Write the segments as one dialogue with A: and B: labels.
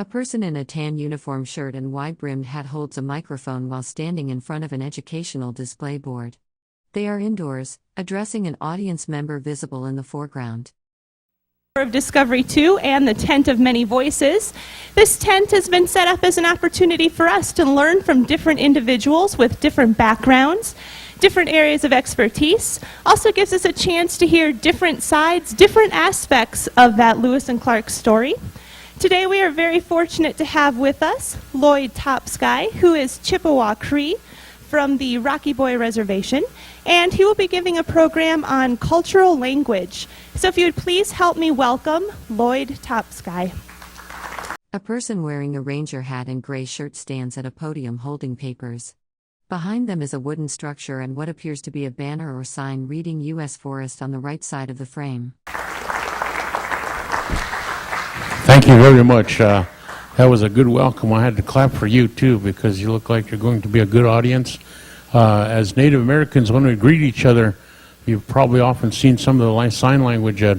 A: A person in a tan uniform shirt and wide-brimmed hat holds a microphone while standing in front of an educational display board. They are indoors, addressing an audience member visible in the foreground.
B: Of Discovery 2 and the Tent of Many Voices. This tent has been set up as an opportunity for us to learn from different individuals with different backgrounds, different areas of expertise. Also gives us a chance to hear different sides, different aspects of that Lewis and Clark story. Today we are very fortunate to have with us Lloyd Topsky, who is Chippewa Cree from the Rocky Boy Reservation, and he will be giving a program on cultural language. So if you would please help me welcome Lloyd Topsky.
A: A person wearing a ranger hat and gray shirt stands at a podium holding papers. Behind them is a wooden structure and what appears to be a banner or sign reading U.S. Forest on the right side of the frame.
C: Thank you very much. That was a good welcome. I had to clap for you too because you look like you're going to be a good audience. As Native Americans, when we greet each other, you've probably often seen some of the sign language that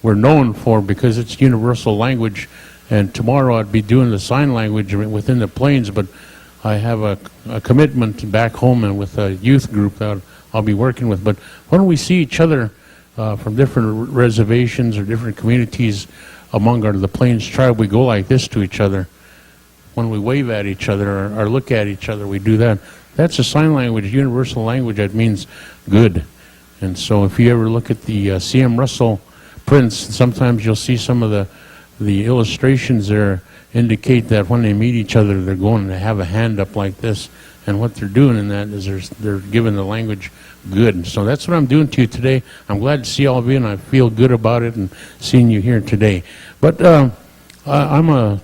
C: we're known for because it's universal language. And tomorrow I'd be doing the sign language within the plains, but I have a commitment back home and with a youth group that I'll be working with. But when we see each other from different reservations or different communities among the Plains tribe, we go like this to each other. When we wave at each other or look at each other, we do that. That's a sign language, universal language that means good. And so if you ever look at the C.M. Russell prints, sometimes you'll see some of the illustrations there indicate that when they meet each other, they're going to have a hand up like this. And what they're doing in that is they're giving the language good. So that's what I'm doing to you today. I'm glad to see all of you, and I feel good about it and seeing you here today. But I'm a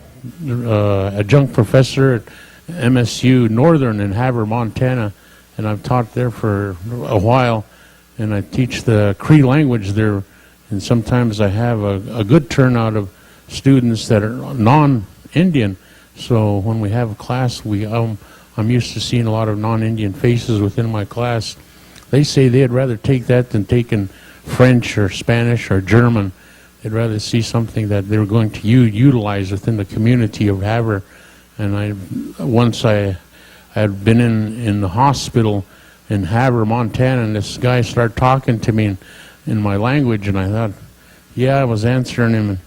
C: adjunct professor at MSU Northern in Havre, Montana, and I've taught there for a while, and I teach the Cree language there, and sometimes I have a good turnout of students that are non-Indian. So when we have a class, I'm used to seeing a lot of non-Indian faces within my class. They say they'd rather take that than taking French or Spanish or German. They'd rather see something that they're going to utilize within the community of Havre. And once I had been in the hospital in Havre, Montana, and this guy started talking to me in my language, and I thought, yeah, I was answering him,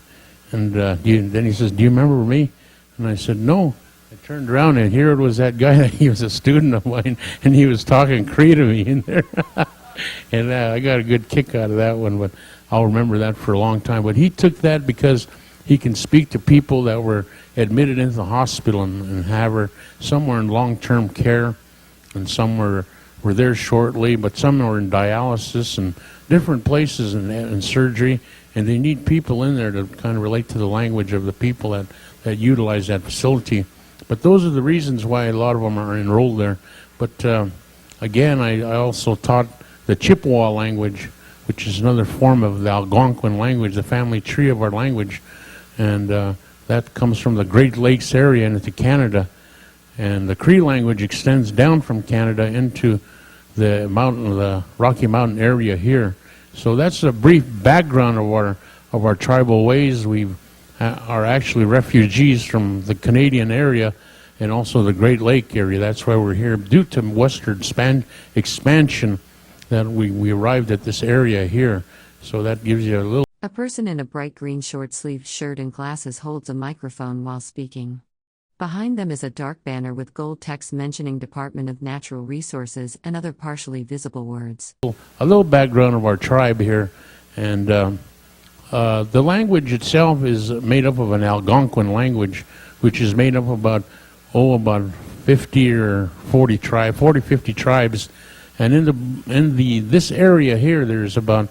C: and then he says, "Do you remember me?" And I said, "No." I turned around, and here it was that guy. He was a student of mine, and he was talking Cree to me in there. And I got a good kick out of that one, but I'll remember that for a long time. But he took that because he can speak to people that were admitted into the hospital in Havre. Some were in long-term care, and some were there shortly, but some were in dialysis and different places in surgery, and they need people in there to kind of relate to the language of the people that utilize that facility. But those are the reasons why a lot of them are enrolled there. But again, I also taught the Chippewa language, which is another form of the Algonquian language, the family tree of our language. And that comes from the Great Lakes area into Canada. And the Cree language extends down from Canada into the Rocky Mountain area here. So that's a brief background of our tribal ways. We are actually refugees from the Canadian area and also the Great Lake area. That's why we're here. Due to western expansion, that we arrived at this area here. So that gives you a little.
A: A person in a bright green short-sleeved shirt and glasses holds a microphone while speaking. Behind them is a dark banner with gold text mentioning Department of Natural Resources and other partially visible words.
C: A little background of our tribe here, and the language itself is made up of an Algonquian language, which is made up of about 50 or 40 50 tribes, and in this area here, there's about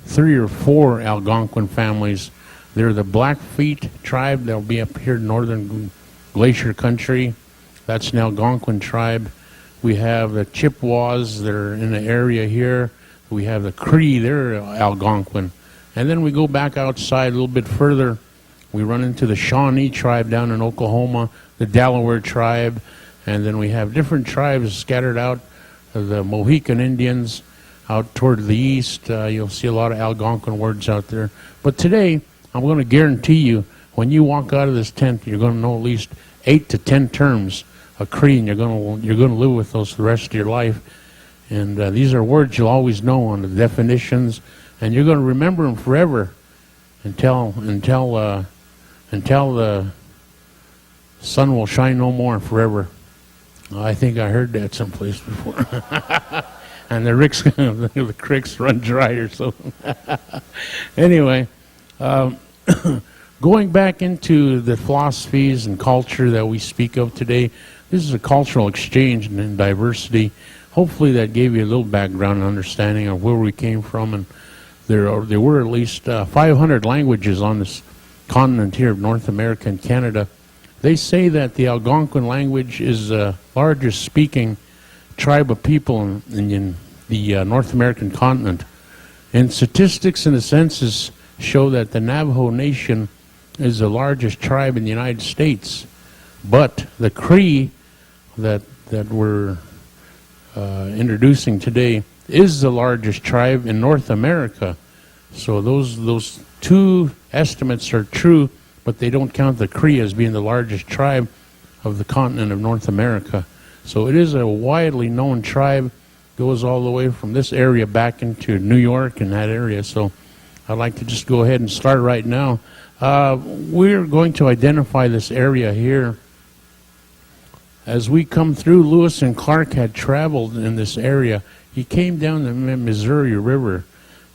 C: 3 or 4 Algonquin families. They're the Blackfeet tribe. They'll be up here in northern Glacier country. That's an Algonquin tribe. We have the Chippewas that are in the area here. We have the Cree, they're Algonquin. And then we go back outside a little bit further. We run into the Shawnee tribe down in Oklahoma, the Delaware tribe, and then we have different tribes scattered out. The Mohican Indians out toward the east. You'll see a lot of Algonquin words out there. But today, I'm going to guarantee you when you walk out of this tent, you're going to know at least 8 to 10 terms of Cree, and you're going to live with those the rest of your life. And these are words you'll always know on the definitions, and you're going to remember them forever until the sun will shine no more forever. I think I heard that someplace before. And the creeks run dry or so. Anyway, going back into the philosophies and culture that we speak of today, this is a cultural exchange and diversity. Hopefully that gave you a little background and understanding of where we came from. And there were at least 500 languages on this continent here of North America and Canada. They say that the Algonquian language is the largest speaking tribe of people in the North American continent. And statistics and the census show that the Navajo Nation is the largest tribe in the United States. But the Cree that we're introducing today is the largest tribe in North America. So those two estimates are true, but they don't count the Cree as being the largest tribe of the continent of North America. So it is a widely known tribe, goes all the way from this area back into New York and that area. So I'd like to just go ahead and start right now. We're going to identify this area here. As we come through, Lewis and Clark had traveled in this area. He came down the Missouri River,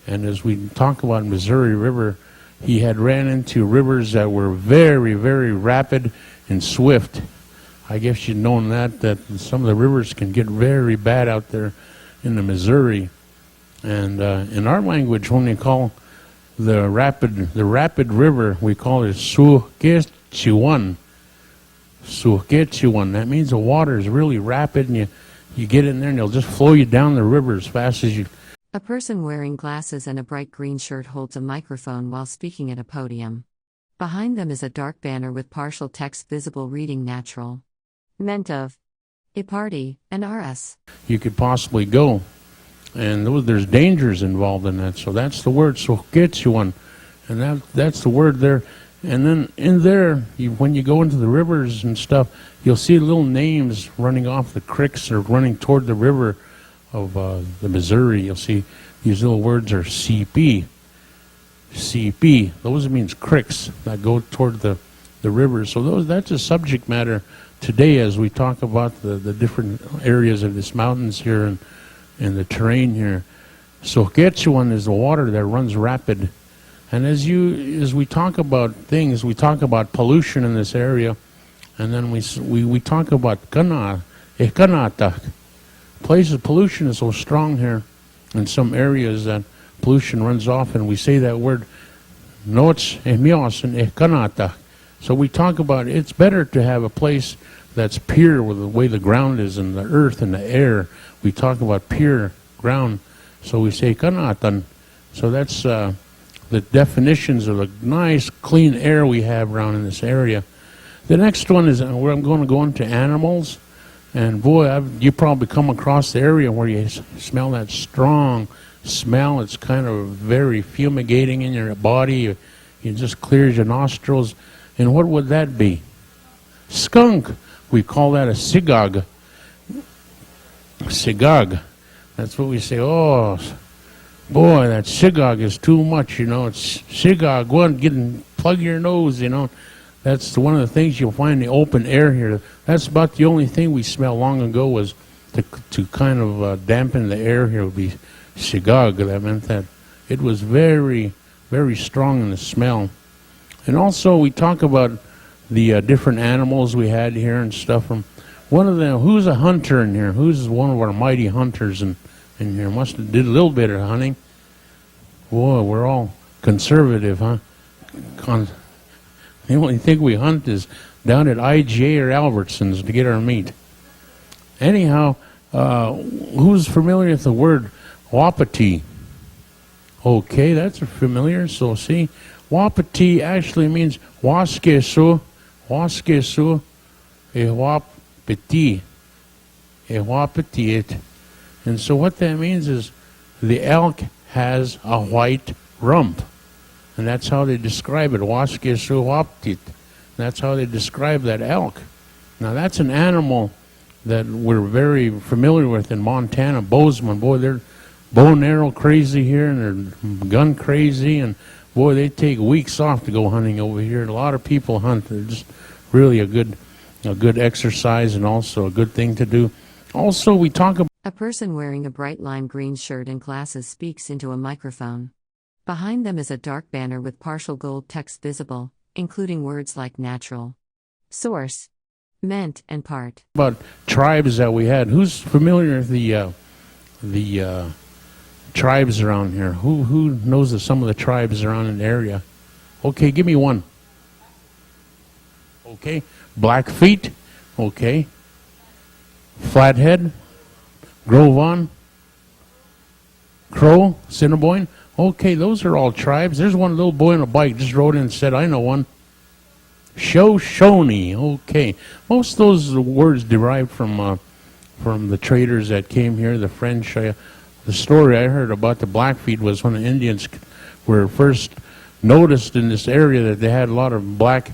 C: and as we talk about Missouri River, he had ran into rivers that were very, very rapid and swift. I guess you've known that some of the rivers can get very bad out there in the Missouri. And in our language, when we call the rapid river, we call it Suhkechiwan. Suhkechiwan. That means the water is really rapid, and you get in there and it'll just flow you down the river as fast as you.
A: A person wearing glasses and a bright green shirt holds a microphone while speaking at a podium. Behind them is a dark banner with partial text visible reading natural. Meant of a party, and RS.
C: You could possibly go. And there's dangers involved in that. So that's the word, Suhkechiwan. And that's the word there. And then in there, when you go into the rivers and stuff, you'll see little names running off the creeks or running toward the river of the Missouri. You'll see these little words are CP. CP. Those means creeks that go toward the river. So that's a subject matter today as we talk about the different areas of this mountains here and the terrain here. Suhkechiwan is the water that runs rapid. And as we talk about things, we talk about pollution in this area, and then we talk about kanata. Places pollution is so strong here in some areas that pollution runs off, and we say that word nots emios and kanata. So we talk about it's better to have a place that's pure with the way the ground is and the earth and the air. We talk about pure ground, so we say kanatan. So that's the definitions of the nice clean air we have around in this area. The next one is where I'm going to go into animals. And boy, you probably come across the area where you smell that strong smell. It's kind of very fumigating in your body. It just clears your nostrils. And what would that be? Skunk. We call that a sigog. Sigog. That's what we say. Oh, boy, that sigog is too much, It's sigog. Go and plug your nose, That's one of the things you'll find in the open air here. That's about the only thing we smelled long ago was to kind of dampen the air here would be sigog. That meant that it was very, very strong in the smell. And also we talk about the different animals we had here and stuff. From one of them, who's a hunter in here? Who's one of our mighty hunters in here? Must have did a little bit of hunting. Boy, we're all conservative, huh? The only thing we hunt is down at IGA or Albertsons to get our meat. Anyhow, who's familiar with the word wapiti? Okay, that's familiar. So see, wapiti actually means waskesu, wapiti, wapitiit. And so what that means is the elk has a white rump. And that's how they describe it, waskisuwaptit. That's how they describe that elk. Now that's an animal that we're very familiar with in Montana, Bozeman. Boy, they're bow and arrow crazy here, and they're gun crazy, and boy, they take weeks off to go hunting over here. A lot of people hunt. They're just really a good exercise and also a good thing to do. Also, we talk about
A: A person wearing a bright lime green shirt and glasses speaks into a microphone. Behind them is a dark banner with partial gold text visible, including words like natural, source, meant, and part.
C: tribes that we had. Who's familiar with the tribes around here? Who knows of some of the tribes around in the area? Okay, give me one. Okay, Blackfeet. Okay, Flathead, Grovon, Crow, Assiniboine. Okay, those are all tribes. There's one little boy on a bike just rode in and said, I know one. Shoshone. Okay, most of those words derived from the traders that came here, the French. The story I heard about the Blackfeet was when the Indians were first noticed in this area that they had a lot of black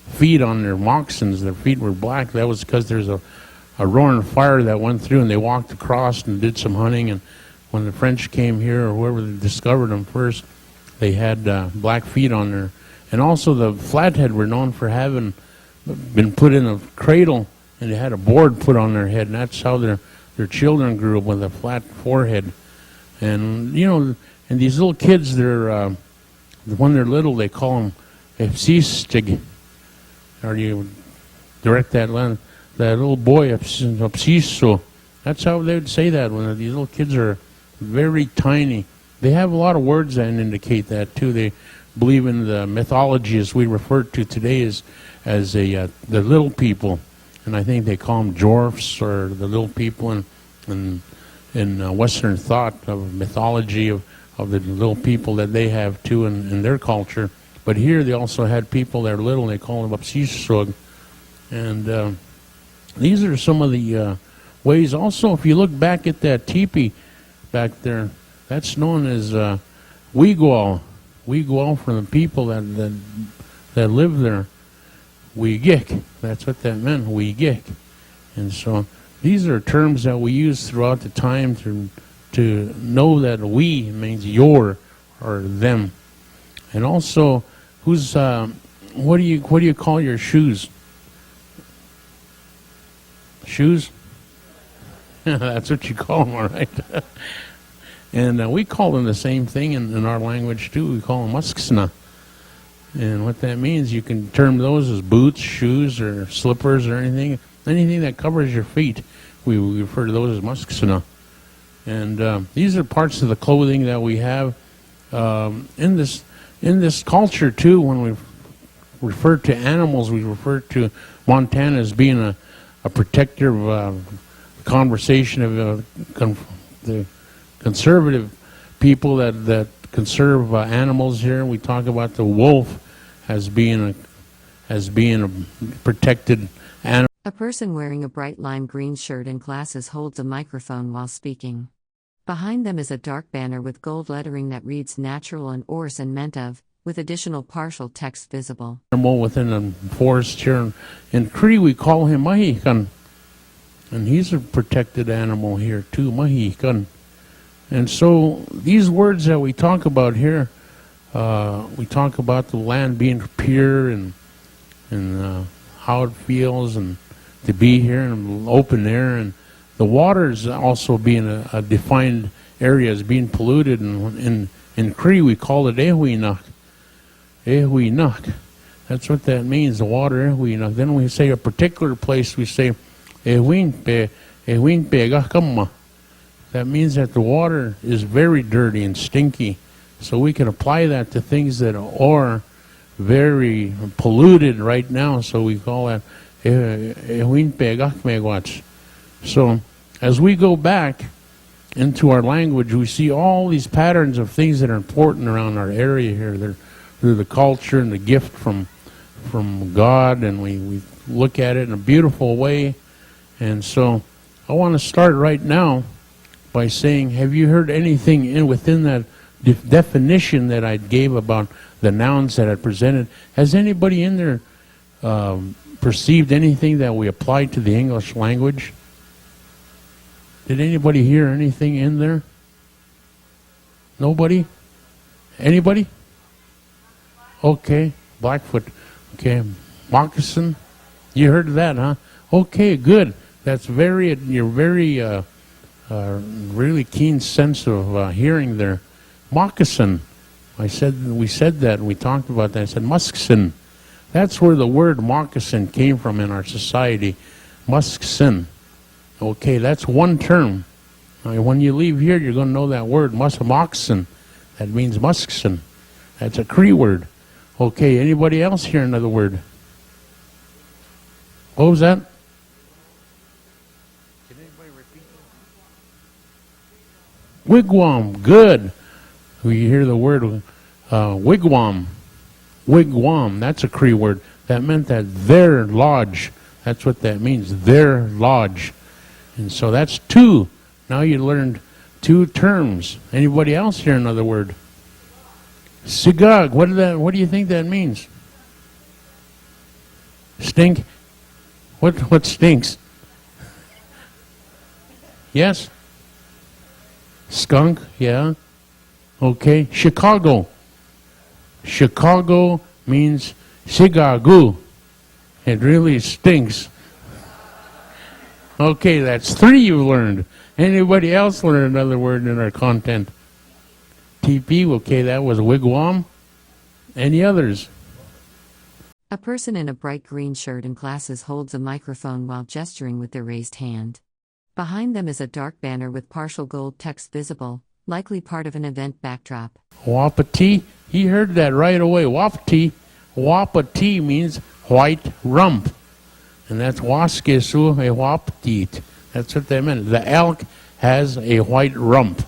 C: feet on their moccasins. Their feet were black. That was because there's a roaring fire that went through, and they walked across and did some hunting. And when the French came here, or whoever discovered them first, they had black feet on there. And also the Flathead were known for having been put in a cradle, and they had a board put on their head, and that's how their children grew up, with a flat forehead. And you know, and these little kids, when they're little, they call them Epsistig. Or you direct that little boy Epsiso. That's how they would say that when these little kids are very tiny. They have a lot of words that indicate that too. They believe in the mythology, as we refer to today, as the little people, and I think they call them dwarfs, or the little people in Western thought of mythology of the little people that they have too in their culture. But here they also had people that are little, and they call them Apsisog. And these are some of the ways. Also, if you look back at that teepee back there, that's known as wigwam. Wigwam for the people that live there. Wigik, that's what that meant, wigik. And so these are terms that we use throughout the time to know that we means your or them. And also, what do you call your shoes? Shoes? That's what you call them, all right. And we call them the same thing in our language too. We call them musksna. And what that means, you can term those as boots, shoes, or slippers, or anything that covers your feet. We refer to those as musksna. And these are parts of the clothing that we have in this culture too. When we refer to animals, we refer to Montana as being a protector of conversation of the conservative people that conserve animals here. We talk about the wolf as being a protected animal.
A: A person wearing a bright lime green shirt and glasses holds a microphone while speaking. Behind them is a dark banner with gold lettering that reads natural and ors and meant of, with additional partial text visible.
C: Animal within a forest here. In Cree we call him mahikan. And he's a protected animal here too, mahikan. And so these words that we talk about here, we talk about the land being pure and how it feels and to be here in open air, and the water is also being a defined area as being polluted. And in Cree we call it ehuinak. Ehuinak. That's what that means, the water ehuinak. Then we say a particular place, we say ehuinpe gakama. That means that the water is very dirty and stinky. So we can apply that to things that are very polluted right now. So we call that So as we go back into our language, we see all these patterns of things that are important around our area here. They're the culture and the gift from God, and we look at it in a beautiful way. And so I want to start right now by saying, have you heard anything within that definition that I gave about the nouns that I presented, has anybody in there perceived anything that we applied to the English language? Did anybody hear anything in there? Nobody? Anybody? Okay, Blackfoot. Okay, moccasin. You heard of that, huh? Okay, good. That's you're very really keen sense of hearing there. Moccasin. We said that, we talked about that. I said musksin. That's where the word moccasin came from in our society. Musksin. Okay, that's one term. When you leave here, you're going to know that word, moccasin. That means musksin. That's a Cree word. Okay, anybody else hear another word? What was that? Can anybody repeat that? Wigwam, good. We hear the word wigwam. Wigwam, that's a Cree word. That meant that their lodge. That's what that means, their lodge. And so that's two. Now you learned two terms. Anybody else hear another word? Sigag, what do you think that means? Stink? What stinks? Yes? Skunk, yeah. Okay, Chicago. Chicago means Chicago. It really stinks. Okay, that's three you learned. Anybody else learn another word in our content? TP, okay, that was wigwam. Any others?
A: A person in a bright green shirt and glasses holds a microphone while gesturing with their raised hand. Behind them is a dark banner with partial gold text visible, likely part of an event backdrop.
C: Wapiti, he heard that right away. Wapiti. Wapiti means white rump. And that's waskesu a wapitit. That's what they meant. The elk has a white rump.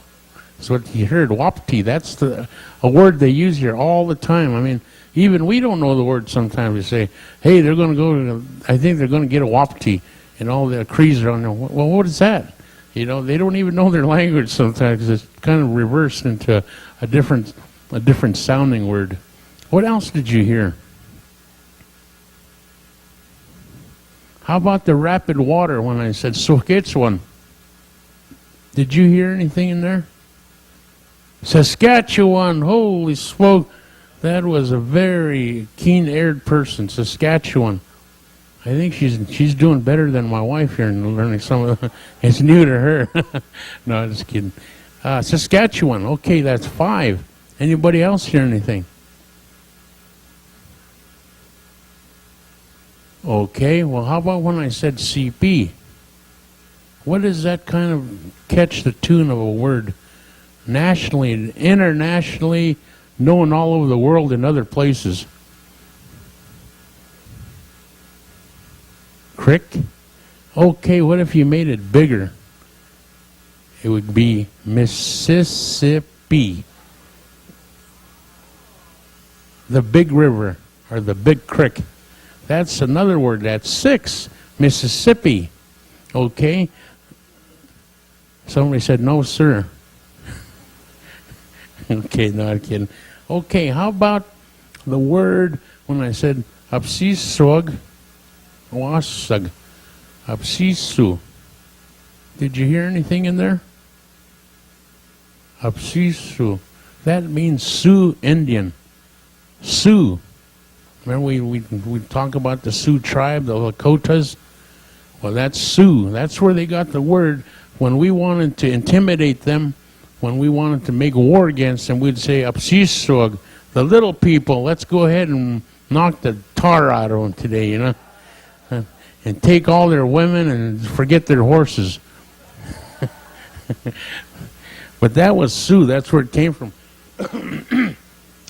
C: That's what he heard. Wapiti. That's a word they use here all the time. I mean, even we don't know the word sometimes. We say, hey, they're going to go, I think they're going to get a wapiti. And all the Crees are on there. Well, what is that? You know, they don't even know their language sometimes because it's kind of reversed into a different sounding word. What else did you hear? How about the rapid water when I said Saskatchewan? Did you hear anything in there? Saskatchewan, holy smoke. That was a very keen-eared person, Saskatchewan. I think she's doing better than my wife here in learning some of it's new to her. No, I'm just kidding. Saskatchewan, okay, that's 5. Anybody else hear anything? Okay, well, how about when I said CP? What does that kind of catch the tune of a word? Nationally, internationally, known all over the world in other places. Crick? Okay, what if you made it bigger? It would be Mississippi. The big river, or the big creek. That's another word. That's 6. Mississippi. Okay? Somebody said, no, sir. Okay, no, I'm kidding. Okay, how about the word when I said Apsiswag Wasag? Apsisu. Did you hear anything in there? Apsisu. That means Sioux Indian. Sioux. Remember we talk about the Sioux tribe, the Lakotas? Well, that's Sioux. That's where they got the word. When we wanted to intimidate them, when we wanted to make war against them, we'd say, Apsiswag, the little people, let's go ahead and knock the tar out of them today, you know? And take all their women and forget their horses. But that was Sioux. That's where it came from.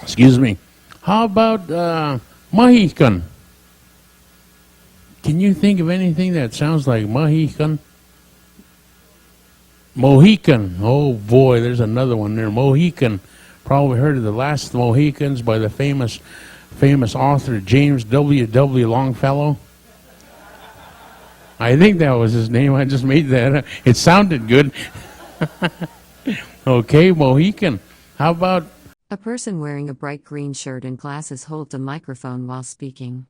C: Excuse me. How about Mohican? Can you think of anything that sounds like Mohican? Mohican. Oh boy, there's another one there. Mohican. Probably heard of The Last Mohicans by the famous author James W. Longfellow. I think that was his name. I just made that up. It sounded good. Okay, Mohican. How about
A: A person wearing a bright green shirt and glasses holds a microphone while speaking.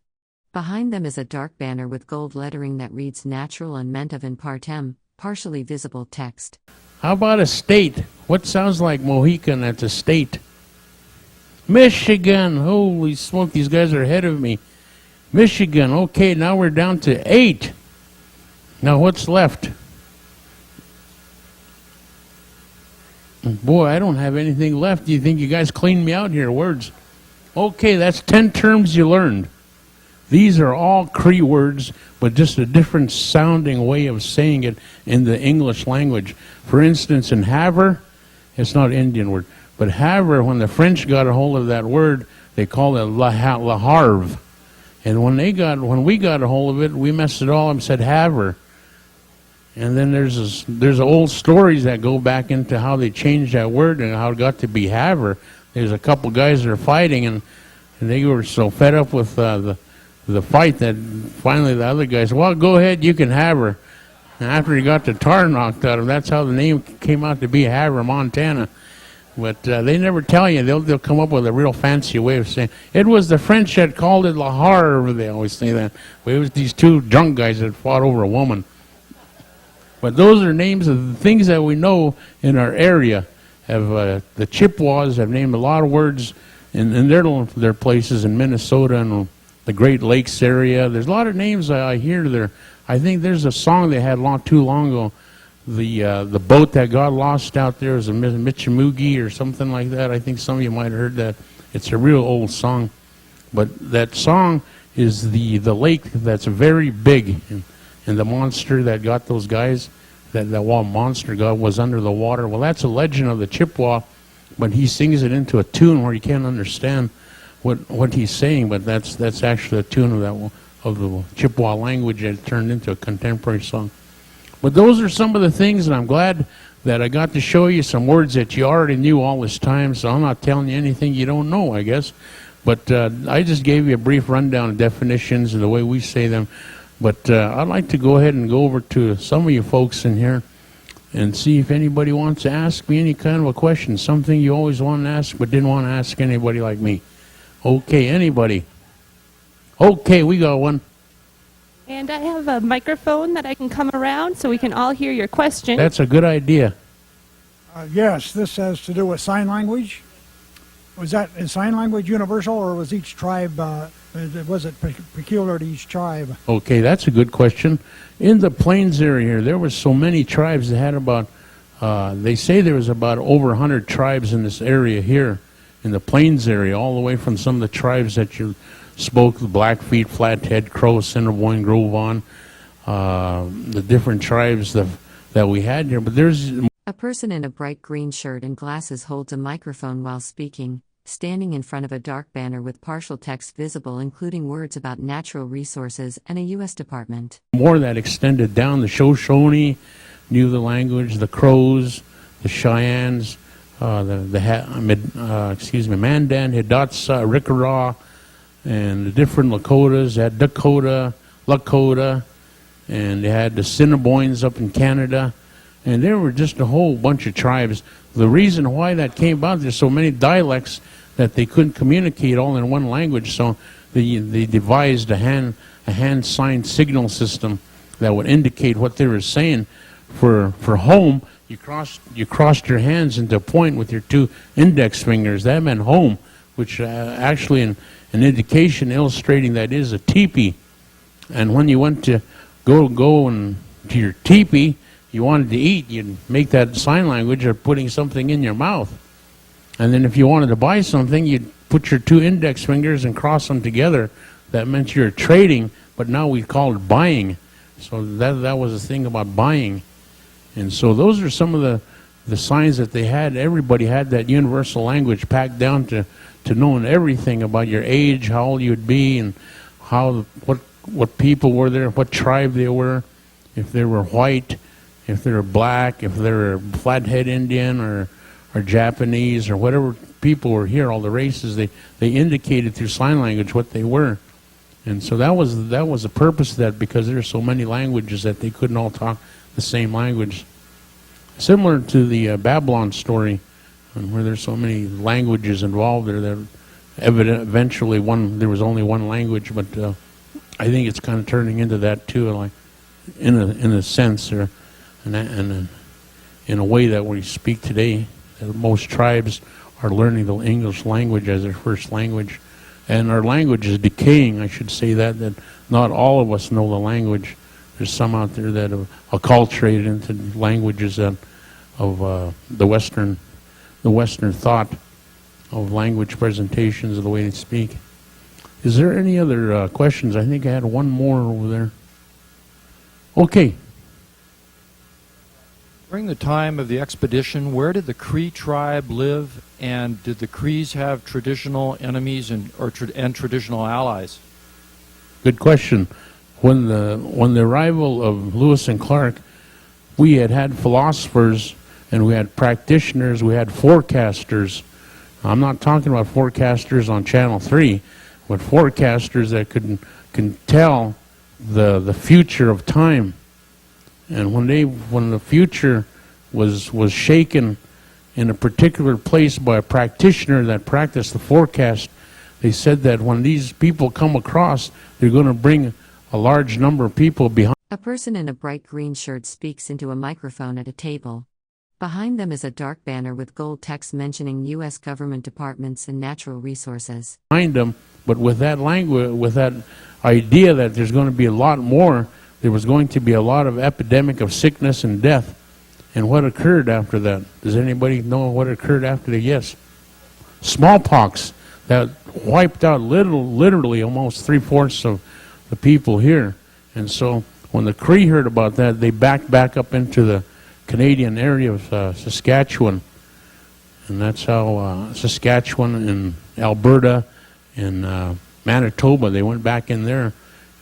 A: Behind them is a dark banner with gold lettering that reads natural and meant of in partem, partially visible text.
C: How about a state? What sounds like Mohican that's a state? Michigan! Holy smoke, these guys are ahead of me. Michigan, okay, now we're down to 8. Now what's left? Boy, I don't have anything left. Do you think you guys cleaned me out here? Words. Okay, that's 10 terms you learned. These are all Cree words, but just a different sounding way of saying it in the English language. For instance, in Havre, it's not an Indian word, but Havre, when the French got a hold of that word, they called it La Harve. And when we got a hold of it, we messed it all up and said Havre. And then there's old stories that go back into how they changed that word and how it got to be Havre. There's a couple guys that are fighting, and they were so fed up with the fight that finally the other guy said, well, go ahead, you can have her. And after he got the tar knocked out of him, that's how the name came out to be Havre, Montana. But they never tell you. They'll come up with a real fancy way of saying, it was the French that called it La Harve. They always say that. But it was these two drunk guys that fought over a woman. But those are names of the things that we know in our area. The Chippewas have named a lot of words in their places in Minnesota and the Great Lakes area. There's a lot of names I hear there. I think there's a song they had too long ago. The boat that got lost out there was a Michimugi or something like that. I think some of you might have heard that. It's a real old song. But that song is the lake that's very big. And the monster that got those guys, that monster got was under the water. Well, that's a legend of the Chippewa, but he sings it into a tune where you can't understand what he's saying, but that's actually a tune of the Chippewa language that turned into a contemporary song. But those are some of the things, and I'm glad that I got to show you some words that you already knew all this time, so I'm not telling you anything you don't know, I guess. But I just gave you a brief rundown of definitions and the way we say them. But I'd like to go ahead and go over to some of you folks in here and see if anybody wants to ask me any kind of a question, something you always wanted to ask but didn't want to ask anybody like me. Okay, anybody? Okay, we got one.
B: And I have a microphone that I can come around so we can all hear your question.
C: That's a good idea.
D: Yes, this has to do with sign language. Was that in sign language universal, or was each tribe, was it peculiar to each tribe?
C: Okay, that's a good question. In the Plains area here, there were so many tribes that had about, they say there was about over 100 tribes in this area here, in the Plains area, all the way from some of the tribes that you spoke, the Blackfeet, Flathead, Crow, Assiniboine, Gros Ventre, the different tribes that we had here. But there's...
A: A person in a bright green shirt and glasses holds a microphone while speaking, standing in front of a dark banner with partial text visible including words about natural resources and a U.S. department.
C: More that extended down. The Shoshone knew the language, the Crows, the Cheyennes, Mandan, Hidatsa, Rickarraw, and the different Lakotas. They had Dakota, Lakota, and they had the Assiniboines up in Canada. And there were just a whole bunch of tribes. The reason why that came about, there's so many dialects that they couldn't communicate all in one language, so they devised a hand-signed signal system that would indicate what they were saying. For home, you crossed your hands into a point with your two index fingers. That meant home, which actually an indication illustrating that is a teepee. And when you went to go and to your teepee, you wanted to eat, you'd make that sign language of putting something in your mouth. And then if you wanted to buy something, you'd put your two index fingers and cross them together. That meant you're trading, but now we call it buying. So that was the thing about buying. And so those are some of the signs that they had. Everybody had that universal language packed down to knowing everything about your age, how old you'd be, and what people were there, what tribe they were, if they were white, if they were black, if they were Flathead Indian or Japanese or whatever people were here, all the races, they indicated through sign language what they were. And so that was the purpose of that, because there are so many languages that they couldn't all talk the same language. Similar to the Babylon story, and where there's so many languages involved there that eventually there was only one language, but I think it's kind of turning into that too, like in a sense, or in a way that we speak today. That most tribes are learning the English language as their first language, and our language is decaying. I should say that not all of us know the language. There's some out there that have acculturated into languages of the Western thought of language presentations of the way they speak. Is there any other questions? I think I had one more over there. Okay.
E: During the time of the expedition, where did the Cree tribe live, and did the Crees have traditional enemies and traditional allies?
C: Good question. When the arrival of Lewis and Clark, we had philosophers, and we had practitioners, we had forecasters. I'm not talking about forecasters on Channel 3, but forecasters that can tell the future of time. And when the future was shaken in a particular place by a practitioner that practiced the forecast, they said that when these people come across, they're going to bring a large number of people behind.
A: A person in a bright green shirt speaks into a microphone at a table. Behind them is a dark banner with gold text mentioning U.S. government departments and natural resources.
C: Behind them, but with that language, with that idea that there's going to be a lot more, there was going to be a lot of epidemic of sickness and death. And what occurred after that? Does anybody know what occurred after that? Yes. Smallpox that wiped out literally almost 3/4 of the people here. And so when the Cree heard about that, they backed back up into the Canadian area of Saskatchewan. And that's how Saskatchewan and Alberta and Manitoba, they went back in there.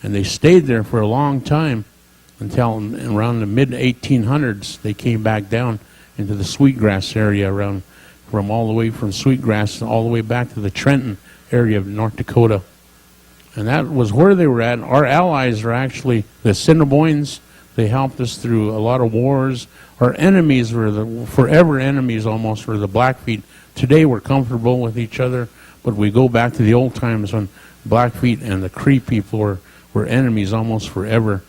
C: And they stayed there for a long time until around the mid-1800s. They came back down into the Sweetgrass area from all the way from Sweetgrass all the way back to the Trenton area of North Dakota. And that was where they were at. Our allies are actually the Assiniboines. They helped us through a lot of wars. Our enemies were the forever enemies almost were the Blackfeet. Today we're comfortable with each other, but we go back to the old times when Blackfeet and the Cree people were enemies almost forever.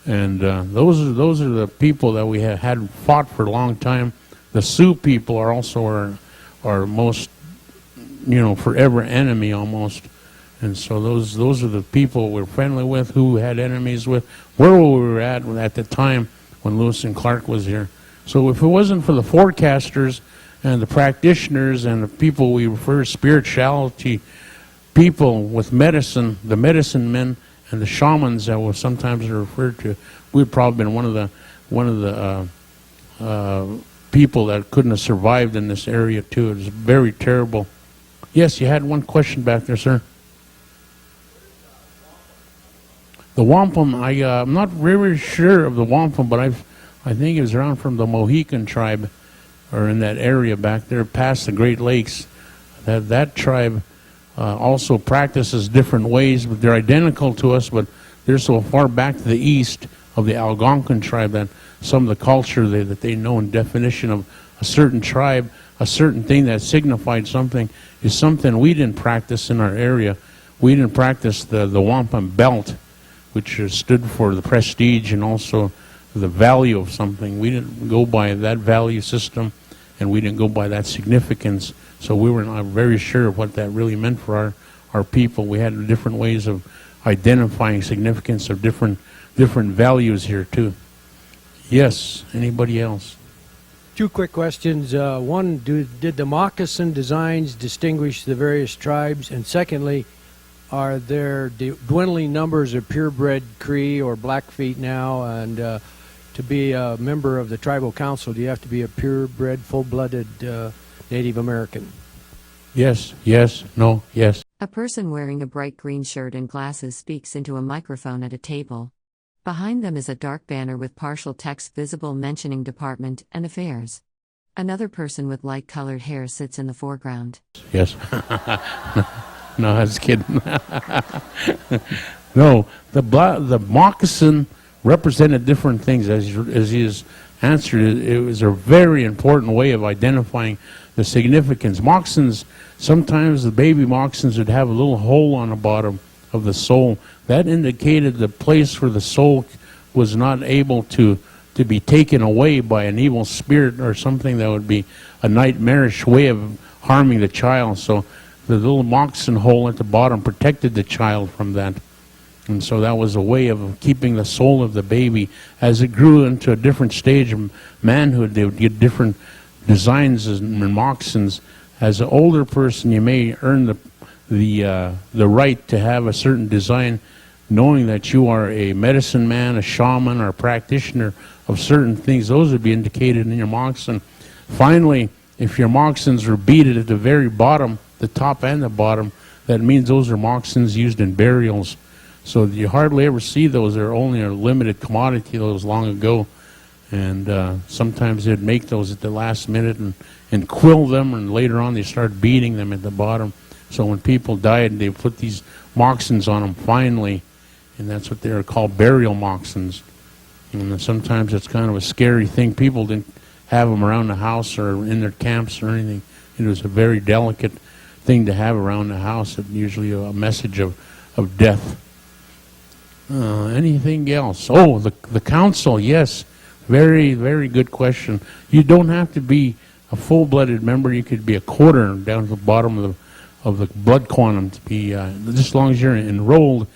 C: And those are the people that we had fought for a long time. The Sioux people are also our most, forever enemy almost. And so those are the people we're friendly with, who we had enemies with, where we were at the time when Lewis and Clark was here. So if it wasn't for the forecasters and the practitioners and the people we refer to spirituality, people with medicine, the medicine men and the shamans that were sometimes referred to, we'd probably been one of the people that couldn't have survived in this area too. It was very terrible. Yes, you had one question back there, sir. The wampum, I'm not really sure of the wampum, but I think it was around from the Mohican tribe, or in that area back there, past the Great Lakes. That tribe also practices different ways, but they're identical to us, but they're so far back to the east of the Algonquian tribe that some of the culture that they know and definition of a certain tribe, a certain thing that signified something, is something we didn't practice in our area. We didn't practice the wampum belt, which stood for the prestige and also the value of something. We didn't go by that value system, and we didn't go by that significance. So we were not very sure of what that really meant for our people. We had different ways of identifying significance of different values here too. Yes, anybody else?
F: Two quick questions. One, did the moccasin designs distinguish the various tribes? And secondly, are there dwindling numbers of purebred Cree or Blackfeet now? And to be a member of the tribal council, do you have to be a purebred, full-blooded Native American?
C: Yes, yes, no, yes.
A: A person wearing a bright green shirt and glasses speaks into a microphone at a table. Behind them is a dark banner with partial text visible mentioning department and affairs. Another person with light-colored hair sits in the foreground.
C: Yes. No, I was kidding. No, the moccasin represented different things. As he has answered, it was a very important way of identifying the significance. Moccasins, sometimes the baby moccasins would have a little hole on the bottom of the sole. That indicated the place where the sole was not able to be taken away by an evil spirit or something that would be a nightmarish way of harming the child. So the little moccasin hole at the bottom protected the child from that. And so that was a way of keeping the soul of the baby. As it grew into a different stage of manhood, they would get different designs in moccasins. As an older person, you may earn the right to have a certain design, knowing that you are a medicine man, a shaman, or a practitioner of certain things. Those would be indicated in your moccasin. Finally, if your moccasins are beaded at the very bottom, the top and the bottom, that means those are moccasins used in burials. So you hardly ever see those. They're only a limited commodity. Those long ago. And sometimes they'd make those at the last minute and quill them, and later on they start beating them at the bottom. So when people died, they put these moccasins on them finally, and that's what they're called, burial moccasins. And then sometimes it's kind of a scary thing. People didn't have them around the house or in their camps or anything. It was a very delicate thing to have around the house, usually a message of death. Anything else? Oh, the council, yes. Very, very good question. You don't have to be a full-blooded member. You could be a quarter down to the bottom of the blood quantum to be, just as long as you're an enrolled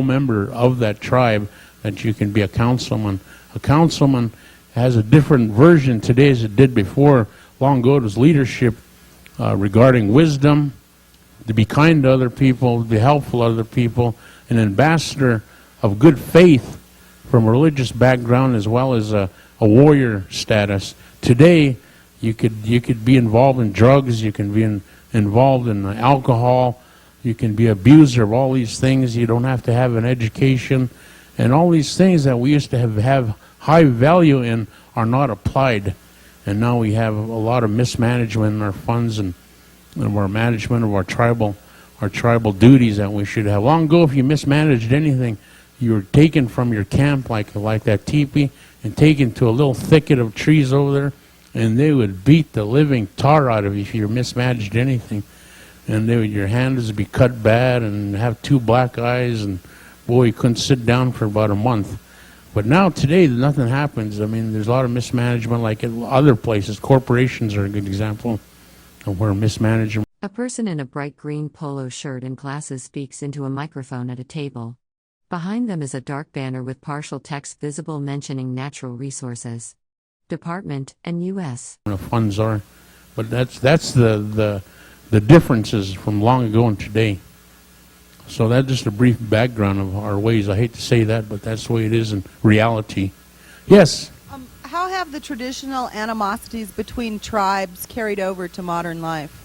C: member of that tribe, that you can be a councilman. A councilman has a different version today as it did before. Long ago, it was leadership regarding wisdom, to be kind to other people, to be helpful to other people, an ambassador of good faith from a religious background as well as a warrior status. Today, you could be involved in drugs, you can be involved in alcohol, you can be abuser of all these things. You don't have to have an education, and all these things that we used to have high value in are not applied. And now we have a lot of mismanagement in our funds and our management of our tribal duties that we should have. Long ago, if you mismanaged anything, you were taken from your camp like that teepee and taken to a little thicket of trees over there, and they would beat the living tar out of you if you mismanaged anything. And your hands would be cut bad and have 2 black eyes, and boy, you couldn't sit down for about a month. But now today, nothing happens. I mean, there's a lot of mismanagement like in other places. Corporations are a good example of where mismanagement.
A: A person in a bright green polo shirt and glasses speaks into a microphone at a table. Behind them is a dark banner with partial text visible mentioning natural resources, department, and U.S.
C: Funds are, but that's the differences from long ago and today. So that's just a brief background of our ways. I hate to say that, but that's the way it is in reality. Yes?
G: How have the traditional animosities between tribes carried over to modern life?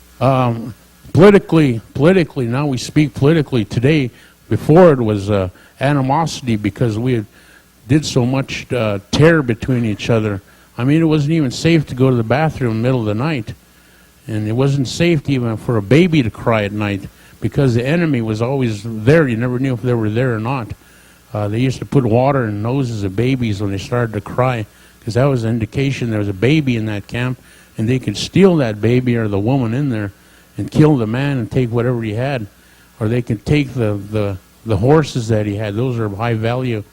C: Politically, now we speak politically. Today, before it was animosity because we did so much terror between each other. I mean, it wasn't even safe to go to the bathroom in the middle of the night. And it wasn't safe even for a baby to cry at night because the enemy was always there. You never knew if they were there or not. They used to put water in the noses of babies when they started to cry because that was an indication there was a baby in that camp, and they could steal that baby or the woman in there and kill the man and take whatever he had. Or they could take the horses that he had. Those are of high value.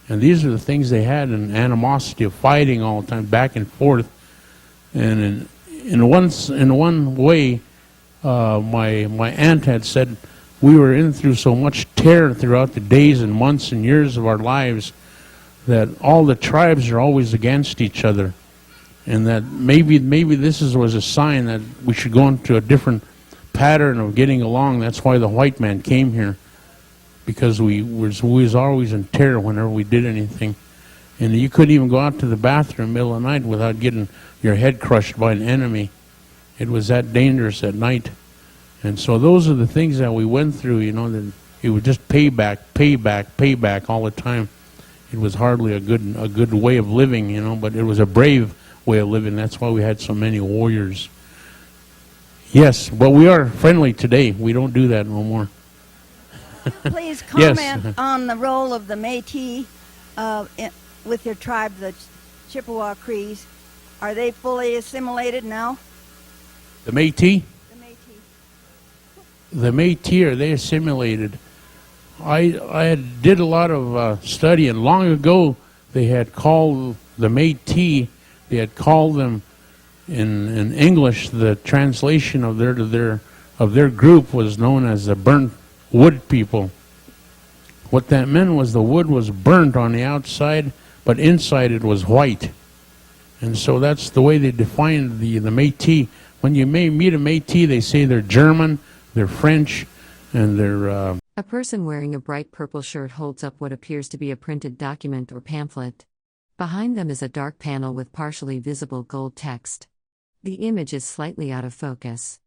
C: And these are the things they had, an animosity of fighting all the time, back and forth. And in one way, my aunt had said, we were in through so much terror throughout the days and months and years of our lives that all the tribes are always against each other. And that maybe this was a sign that we should go into a different pattern of getting along. That's why the white man came here, because we was always in terror whenever we did anything. And you couldn't even go out to the bathroom in the middle of the night without getting your head crushed by an enemy. It was that dangerous at night. And so those are the things that we went through, you know, that it was just payback all the time. It was hardly a good way of living, you know, but it was a brave way of living. That's why we had so many warriors. Yes, but we are friendly today. We don't do that no more.
H: Please comment
C: Yes.
H: on the role of the Métis with your tribe, the Chippewa Crees. Are they fully assimilated now?
C: The Métis?
H: The Métis.
C: The Métis, are they assimilated? I did a lot of study, and long ago they had called the Métis, they had called them in English, the translation of their group was known as the burnt wood people. What that meant was the wood was burnt on the outside, but inside it was white. And so that's the way they defined the Métis. When you may meet a Métis, they say they're German, they're French, and they're...
A: A person wearing a bright purple shirt holds up what appears to be a printed document or pamphlet. Behind them is a dark panel with partially visible gold text. The image is slightly out of focus.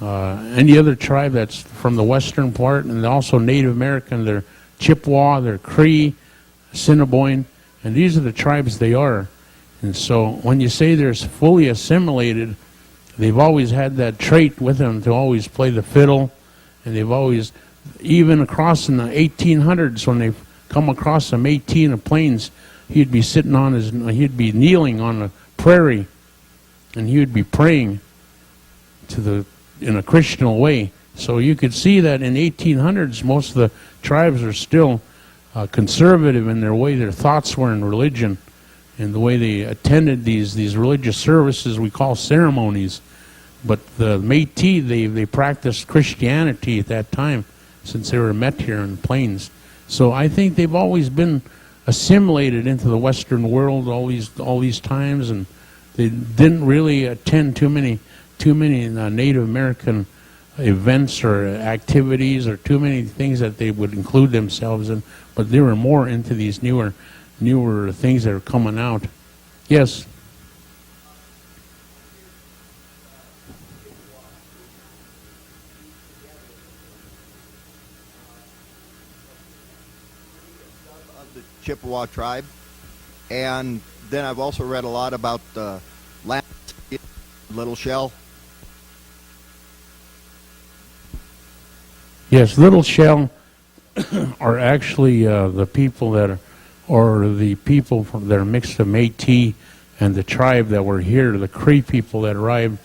C: Any other tribe that's from the western part, and also Native American, they're Chippewa, they're Cree, Assiniboine, and these are the tribes they are. And so when you say they're fully assimilated, they've always had that trait with them to always play the fiddle, and they've always, even across in the 1800s, when they've come across a Métis in the plains, he'd be sitting on he'd be kneeling on a prairie, and he would be praying in a Christian way. So you could see that in 1800s, most of the tribes are still conservative in their way their thoughts were in religion, and the way they attended these religious services we call ceremonies. But the Métis, they practiced Christianity at that time, since they were met here in the plains. So I think they've always been assimilated into the Western world all these times, and they didn't really attend too many Native American events or activities, or too many things that they would include themselves in. But they were more into these newer things that are coming out. Yes.
I: Of the Chippewa tribe, and then I've also read a lot about the Little Shell.
C: Yes, Little Shell are actually the people that are, or the people that are mixed of Métis and the tribe that were here, the Cree people that arrived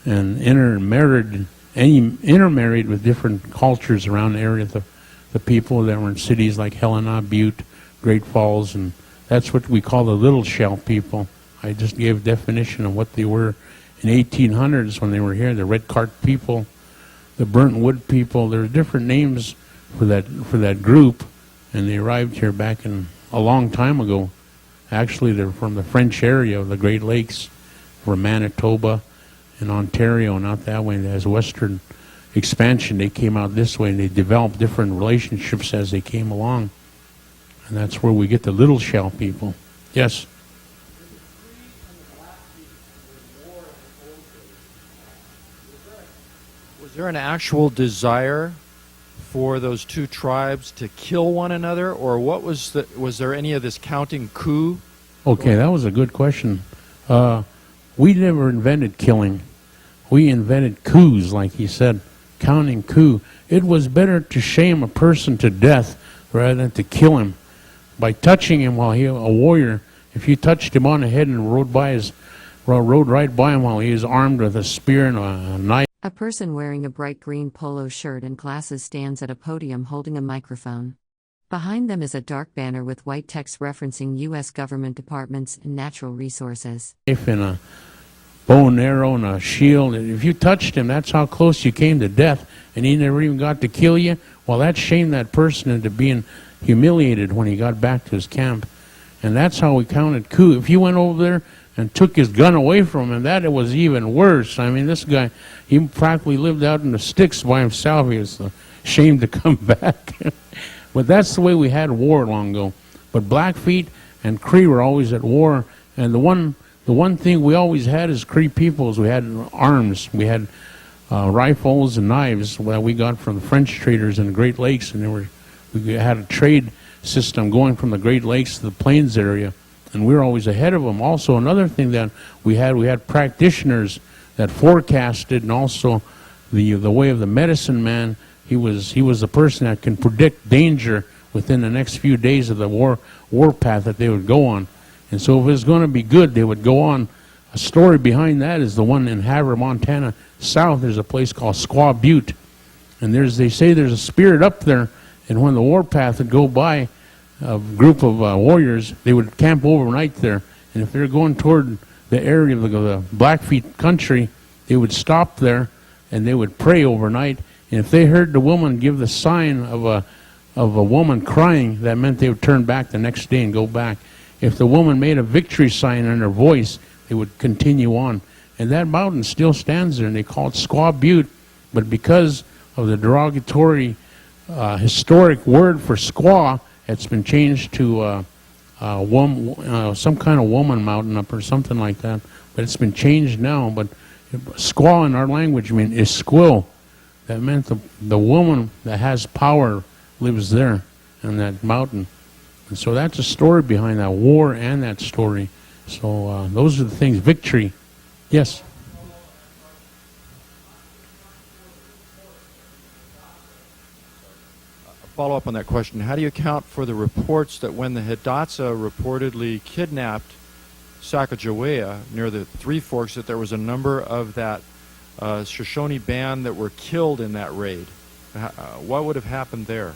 C: and intermarried with different cultures around the area. The people that were in cities like Helena, Butte, Great Falls, and that's what we call the Little Shell people. I just gave a definition of what they were in 1800s when they were here. The Red Cart people, the Burnt Wood people. There are different names for that group, and they arrived here back in a long time ago. Actually, they're from the French area of the Great Lakes, from Manitoba and Ontario, and out that way. As Western expansion, they came out this way, and they developed different relationships as they came along. And that's where we get the Little Shell people. Yes?
E: Was there an actual desire for those two tribes to kill one another, or what was there any of this counting coup?
C: Okay, that was a good question. We never invented killing. We invented coups, like he said, counting coup. It was better to shame a person to death rather than to kill him. By touching him while he was a warrior, if you touched him on the head and rode right by him while he was armed with a spear and a knife.
A: A person wearing a bright green polo shirt and glasses stands at a podium holding a microphone. Behind them is a dark banner with white text referencing U.S. government departments and natural resources.
C: And a bow and arrow and a shield. And if you touched him, that's how close you came to death, and he never even got to kill you. Well, that shamed that person into being humiliated when he got back to his camp. And that's how we counted coup. If you went over there and took his gun away from him, that it was even worse. I mean, this guy, he practically lived out in the sticks by himself. He was ashamed to come back. But that's the way we had war long ago. But Blackfeet and Cree were always at war. And the one thing we always had as Cree people is we had arms. We had rifles and knives that we got from the French traders in the Great Lakes, and we had a trade system going from the Great Lakes to the Plains area, and we were always ahead of them. Also, another thing that we had practitioners that forecasted, and also the way of the medicine man. He was the person that can predict danger within the next few days of the war path that they would go on. And so if it was going to be good, they would go on A story behind that is the one in Havre, Montana South. There's a place called Squaw Butte, and they say there's a spirit up there, and when the warpath would go by, a group of warriors, they would camp overnight there, and if they're going toward the area of the Blackfeet country, they would stop there, and they would pray overnight, and if they heard the woman give the sign of a woman crying, that meant they would turn back the next day and go back. If the woman made a victory sign in her voice, they would continue on. And that mountain still stands there, and they call it Squaw Butte. But because of the derogatory historic word for squaw, it's been changed to some kind of woman mountain up or something like that. But it's been changed now. But squaw in our language means is squill. That meant the woman that has power lives there in that mountain. And so that's a story behind that war and that story. So those are the things. Victory. Yes?
E: Follow up on that question. How do you account for the reports that when the Hidatsa reportedly kidnapped Sacagawea near the Three Forks, that there was a number of that Shoshone band that were killed in that raid? What would have happened there?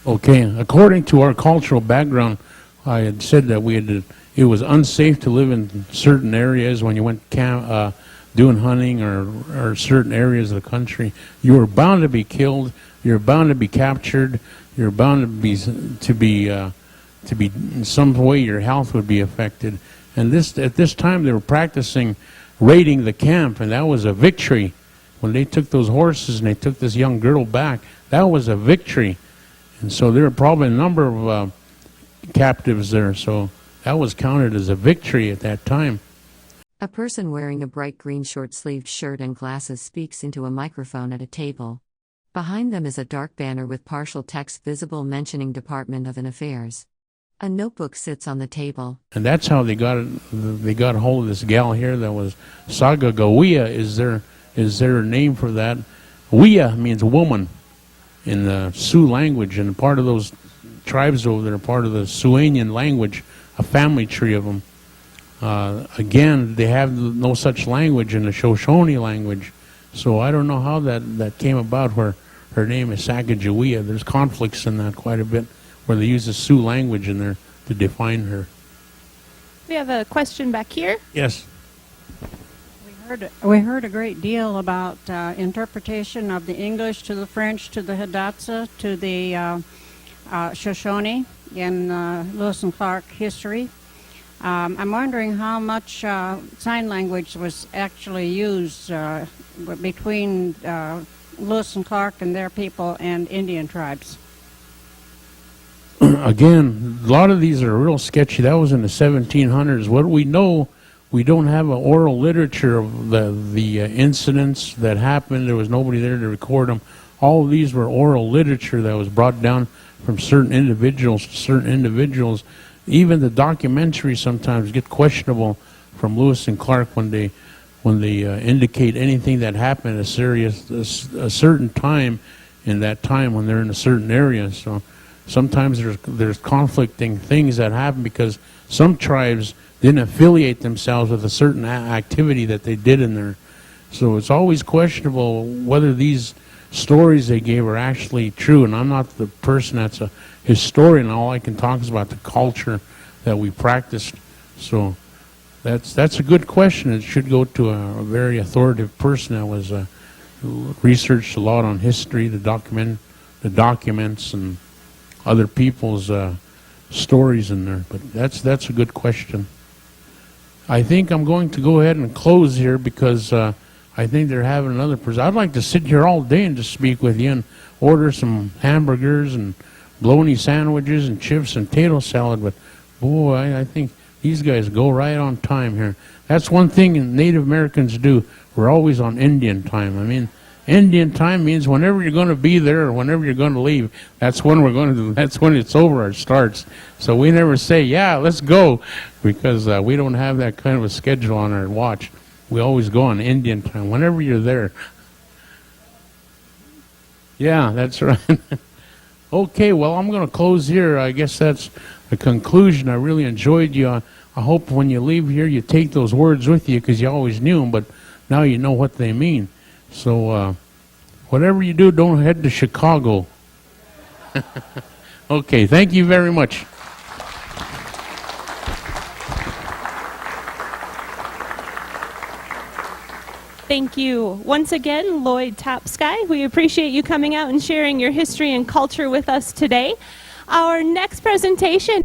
C: Okay, according to our cultural background, I had said that it was unsafe to live in certain areas when you went doing hunting or certain areas of the country. You were bound to be killed. You're bound to be captured. You're bound to be in some way your health would be affected. And at this time they were practicing raiding the camp, and that was a victory. When they took those horses and they took this young girl back, that was a victory. And so there were probably a number of captives there. So that was counted as a victory at that time.
A: A person wearing a bright green short-sleeved shirt and glasses speaks into a microphone at a table. Behind them is a dark banner with partial text visible mentioning Department of Affairs. A notebook sits on the table.
C: And that's how they got a hold of this gal here. That was Sacagawea is their name for that. Wea means woman in the Sioux language, and part of those tribes over there are part of the Siouanian language, a family tree of them. Again, they have no such language in the Shoshone language, so I don't know how that came about where her name is Sacagawea. There's conflicts in that quite a bit, where they use the Sioux language in there to define her.
B: We have a question back here.
C: Yes.
J: We heard a great deal about interpretation of the English to the French, to the Hidatsa, to the Shoshone in Lewis and Clark history. I'm wondering how much sign language was actually used between Lewis and Clark and their people and Indian tribes.
C: Again, a lot of these are real sketchy. That was in the 1700s. What we know, we don't have an oral literature of the incidents that happened. There was nobody there to record them. All of these were oral literature that was brought down from certain individuals to certain individuals. Even the documentaries sometimes get questionable from Lewis and Clark when they indicate anything that happened at a certain time in that time when they're in a certain area. So sometimes there's conflicting things that happen because some tribes didn't affiliate themselves with a certain activity that they did in there. So it's always questionable whether these stories they gave are actually true. And I'm not the person that's a historian. All I can talk is about the culture that we practiced. So that's a good question. It should go to a very authoritative person that was researched a lot on history, the documents and other people's stories in there. But that's a good question. I think I'm going to go ahead and close here because I think they're having another person. I'd like to sit here all day and just speak with you and order some hamburgers and bologna sandwiches and chips and potato salad, but boy, I think these guys go right on time here. That's one thing Native Americans do. We're always on Indian time. I mean, Indian time means whenever you're going to be there or whenever you're going to leave, that's when that's when it's over or starts. So we never say, yeah, let's go, because we don't have that kind of a schedule on our watch. We always go on Indian time, whenever you're there. Yeah, that's right. Okay, well, I'm going to close here. I guess that's a conclusion. I really enjoyed you. I hope when you leave here you take those words with you, because you always knew them, but now you know what they mean. So whatever you do, don't head to Chicago. Okay, thank you very much.
B: Thank you. Once again, Lloyd Topsky, we appreciate you coming out and sharing your history and culture with us today. Our next presentation